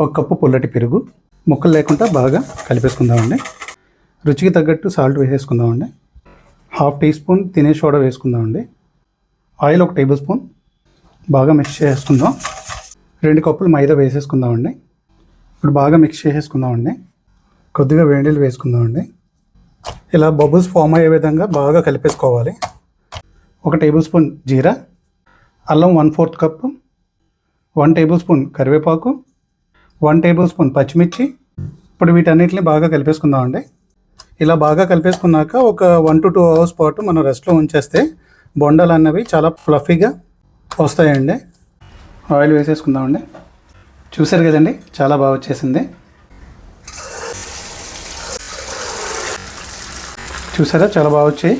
ఒక కప్పు పుల్లటి పెరుగు, ముక్కలు లేకుండా బాగా కలిపేసుకుందామండి. రుచికి తగ్గట్టు సాల్ట్ వేసేసుకుందామండి. 1/2 టీ స్పూన్ తినే సోడా వేసుకుందామండి. ఆయిల్ 1 టేబుల్ స్పూన్ బాగా మిక్స్ చేసుకుందాం. 2 కప్పులు మైదా వేసేసుకుందామండి. ఇప్పుడు బాగా మిక్స్ చేసేసుకుందామండి. కొద్దిగా వేడి నీళ్ళు వేసుకుందామండి. ఇలా బబుల్స్ ఫామ్ అయ్యే విధంగా బాగా కలిపేసుకోవాలి. 1 టేబుల్ స్పూన్ జీరా, అల్లం 1/4 కప్పు, 1 టేబుల్ స్పూన్ కరివేపాకు, 1 టేబుల్ స్పూన్ పచ్చిమిర్చి. ఇప్పుడు వీటన్నిటిని బాగా కలిపేసుకుందామండి. ఇలా బాగా కలిపేసుకున్నాక ఒక 1 to 2 అవర్స్ పాటు మనం రెస్ట్లో ఉంచేస్తే బొండాలు అన్నవి చాలా ఫ్లఫీగా వస్తాయండి. ఆయిల్ వేసేసుకుందామండి. చూసారు కదండి, చాలా బాగా వచ్చేసింది. చూసారా, చాలా బాగా వచ్చాయి.